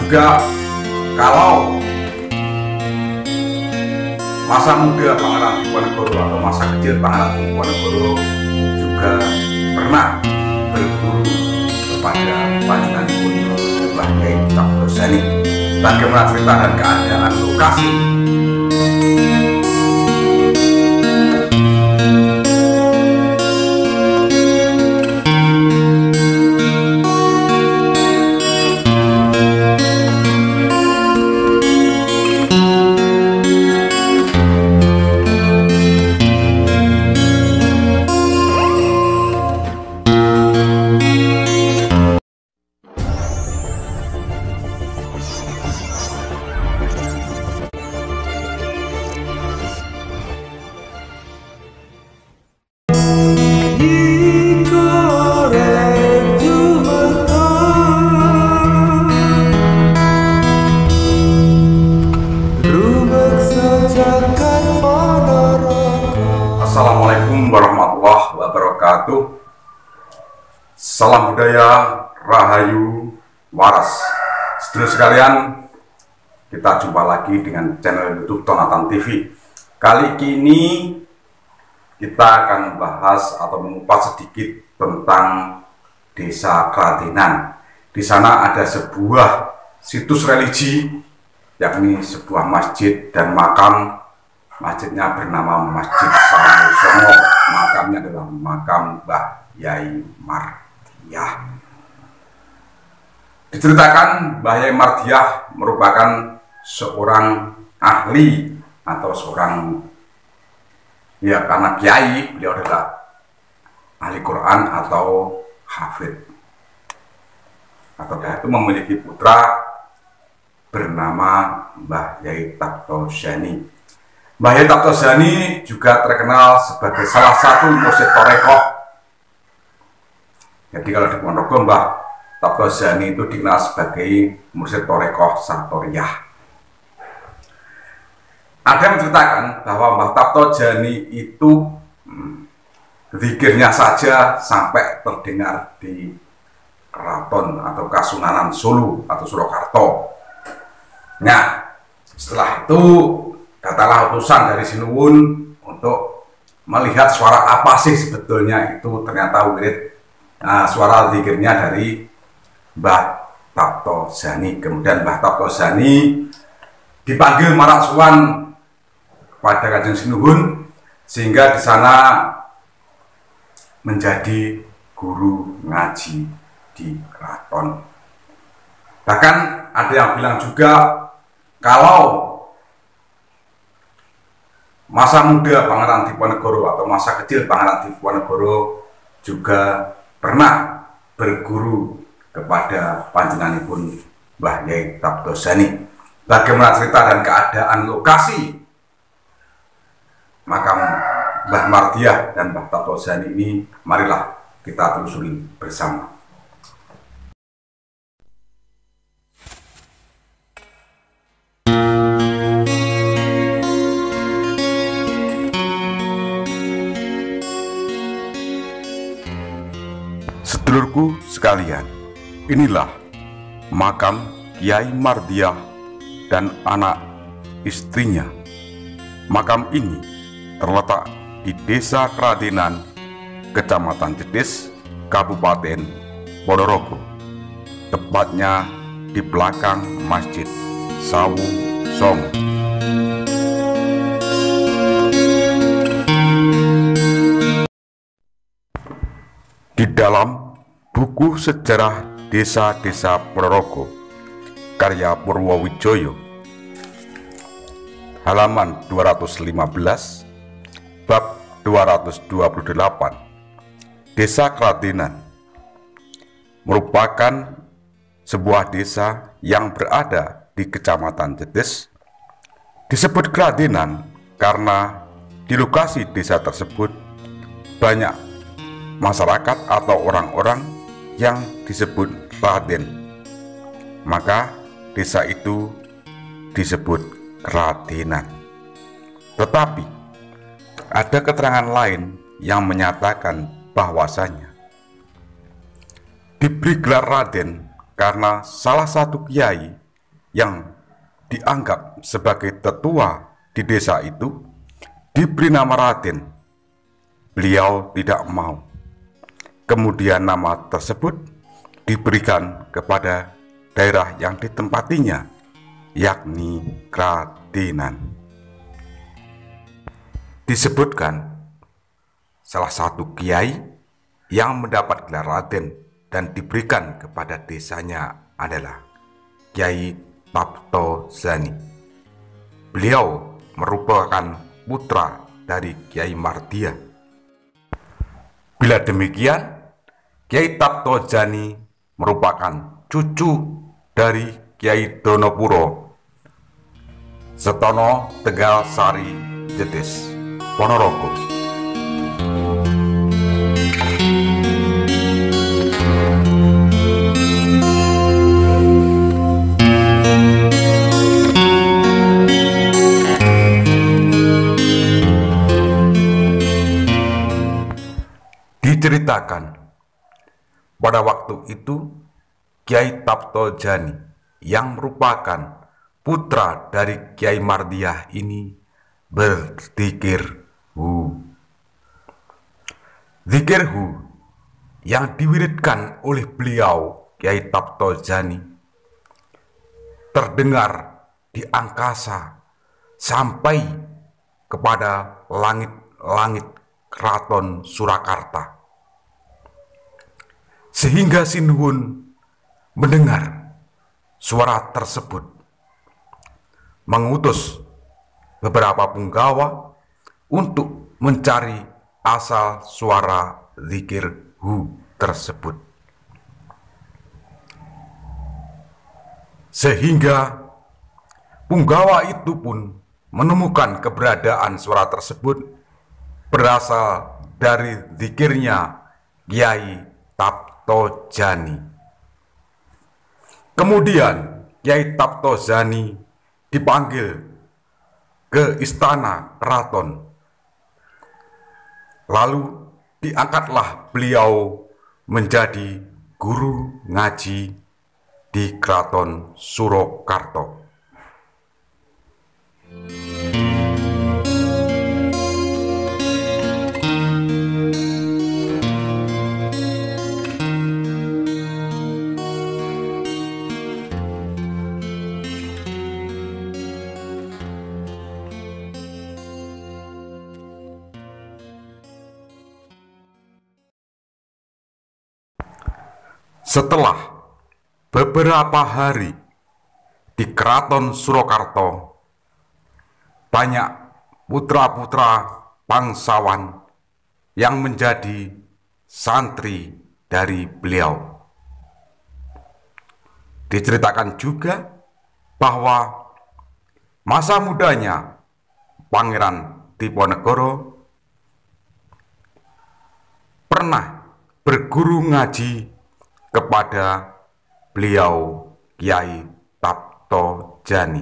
juga kalau masa muda Pangeran Diponegoro atau masa kecil Pangeran Diponegoro juga pernah berguru kepada panjenenganipun Mbah Yai Taptosani. Bagaimana cerita dan keadaan lokasi Assalamualaikum warahmatullahi wabarakatuh. Salam budaya, rahayu, waras. Sedulur sekalian, kita jumpa lagi dengan channel YouTube Tonatan TV. Kali ini kita akan membahas atau mengupas sedikit tentang Desa Kradenan. Di sana ada sebuah situs religi, yakni sebuah masjid dan makam. Masjidnya bernama Masjid Sawu Songo. Makamnya adalah makam Mbah Yai Mardiah. Diceritakan Mbah Yai Mardiah merupakan seorang ahli atau seorang, ya karena kiai, beliau adalah ahli Quran atau hafid. Atau dia itu memiliki putra bernama Mbah Yai Taptosani. Mbah Yai Taptosani juga terkenal sebagai salah satu mursyid Torekoh. Jadi kalau di Ponorogo, Mbah Taptosani itu dikenal sebagai mursyid Torekoh Sartoriyah. Ada yang menceritakan bahwa Mbah Taptosani itu zikirnya saja sampai terdengar di Keraton atau Kasunanan Solo atau Surakarta. Nah, setelah itu datanglah utusan dari Sinuwun untuk melihat suara apa sih sebetulnya itu. Ternyata wirid, suara zikirnya dari Mbah Taptosani. Kemudian Mbah Taptosani dipanggil marasuan pada Kanjeng Sinuwun, sehingga di sana menjadi guru ngaji di keraton. Bahkan ada yang bilang juga kalau masa muda Pangeran Diponegoro atau masa kecil Pangeran Diponegoro juga pernah berguru kepada panjenenganipun Mbah Yai Taptosani. Bagaimana cerita dan keadaan lokasi makam Mbah Mardiah dan Mbah Taptosani ini, marilah kita telusuri bersama. Sedulurku sekalian, inilah makam Yai Mardiah dan anak istrinya. Makam ini terletak di Desa Kradenan, Kecamatan Jetis, Kabupaten Ponorogo, tepatnya di belakang Masjid Sawu Songo. Di dalam buku sejarah desa-desa Ponorogo karya Purwowijoyo halaman 215 bab 228, Desa Kradenan merupakan sebuah desa yang berada di Kecamatan Jetis. Disebut Kradenan karena di lokasi desa tersebut banyak masyarakat atau orang-orang yang disebut Raden. Maka desa itu disebut Kradenan. Tetapi ada keterangan lain yang menyatakan bahwasanya diberi gelar Raden karena salah satu kiai yang dianggap sebagai tetua di desa itu diberi nama Raden. Beliau tidak mau. Kemudian nama tersebut diberikan kepada daerah yang ditempatinya, yakni Kradenan. Disebutkan salah satu kiai yang mendapat gelar Raden dan diberikan kepada desanya adalah Kiai Taptozani. Beliau merupakan putra dari Kiai Mardiah. Bila demikian, Kiai Taptozani merupakan cucu dari Kiai Donopuro Setono Tegal Sari Jetis, Ponorogo. Diceritakan pada waktu itu Kiai Taptozani yang merupakan putra dari Kiai Mardiah ini berzikir hu. Zikir hu yang diwiridkan oleh beliau Kiai Taptozani terdengar di angkasa sampai kepada langit-langit Keraton Surakarta. Sehingga Sinuhun mendengar suara tersebut, mengutus beberapa punggawa untuk mencari asal suara zikir hu tersebut. Sehingga punggawa itu pun menemukan keberadaan suara tersebut berasal dari zikirnya Kiai Taptozani. Kemudian Kiai Taptozani dipanggil ke istana keraton. Lalu diangkatlah beliau menjadi guru ngaji di Keraton Surakarta. Setelah beberapa hari di Keraton Surakarta, banyak putra-putra bangsawan yang menjadi santri dari beliau. Diceritakan juga bahwa masa mudanya Pangeran Diponegoro pernah berguru ngaji kepada beliau Kiai Taptozani.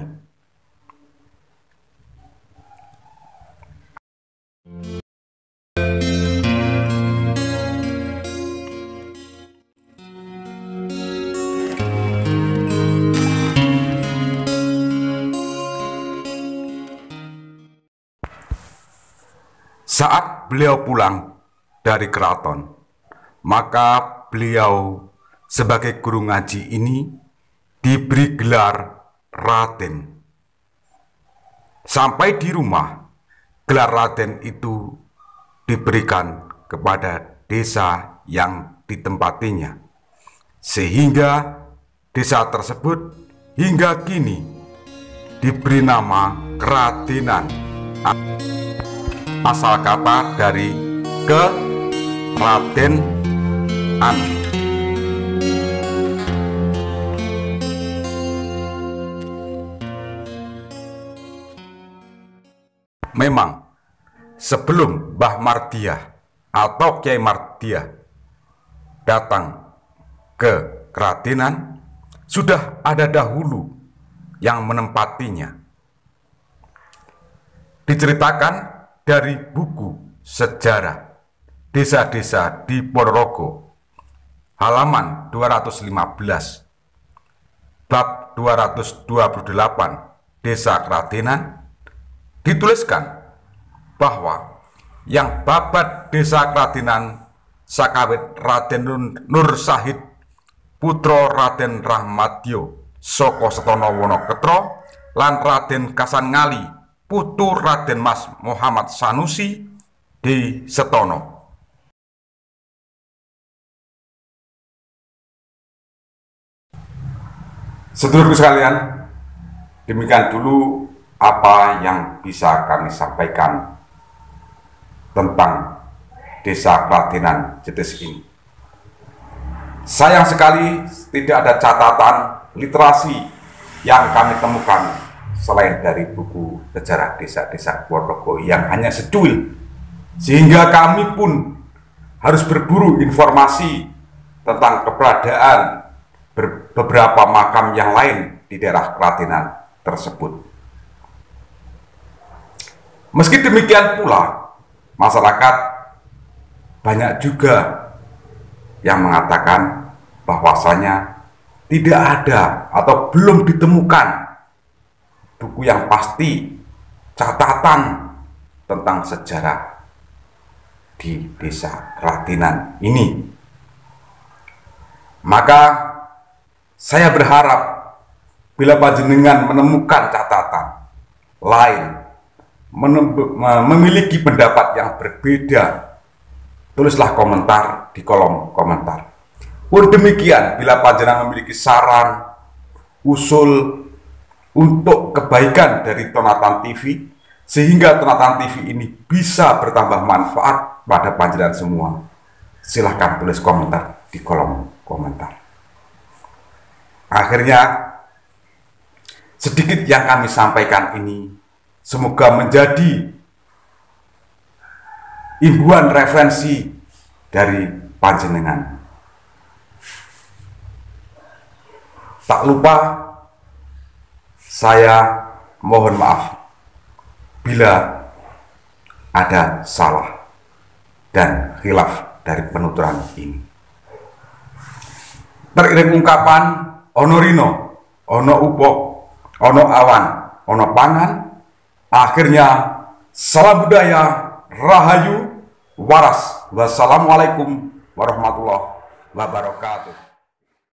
Saat beliau pulang dari keraton, maka beliau sebagai guru ngaji ini diberi gelar Raden. Sampai di rumah, gelar Raden itu diberikan kepada desa yang ditempatinya, sehingga desa tersebut hingga kini diberi nama Kradenan, asal kata dari ke Raden an. Memang sebelum Mbah Mardiah atau Kiai Mardiah datang ke Kradenan, sudah ada dahulu yang menempatinya. Diceritakan dari buku sejarah desa-desa di Ponorogo, halaman 215, bab 228 Desa Kradenan dituliskan bahwa yang babat Desa Kradenan sakawit Raden Nur Sahid putra Raden Rahmatyo saka Setana Wonoketro lan Raden Kasan Ngali putu Raden Mas Muhammad Sanusi di Setana. Sedulurku sekalian, demikian dulu apa yang bisa kami sampaikan tentang Desa Kradenan Jetis ini. Sayang sekali tidak ada catatan literasi yang kami temukan selain dari buku sejarah desa-desa Ponorogo yang hanya secuil, sehingga kami pun harus berburu informasi tentang keberadaan beberapa makam yang lain di daerah Kradenan tersebut. Meski demikian pula, masyarakat banyak juga yang mengatakan bahwasanya tidak ada atau belum ditemukan buku yang pasti, catatan tentang sejarah di Desa Kradenan ini. Maka saya berharap bila panjenengan menemukan catatan lain, memiliki pendapat yang berbeda, tulislah komentar di kolom komentar. Pun demikian, bila panjenengan memiliki saran, usul untuk kebaikan dari Tonatan TV, sehingga Tonatan TV ini bisa bertambah manfaat pada panjenengan semua, silahkan tulis komentar di kolom komentar. Akhirnya, sedikit yang kami sampaikan ini semoga menjadi imbuhan referensi dari panjenengan. Tak lupa, saya mohon maaf bila ada salah dan khilaf dari penuturan ini. Teriring ungkapan ono rino, ono upo, ono awan, ono pangan. Akhirnya, salam budaya, rahayu, waras. Wassalamualaikum warahmatullahi wabarakatuh.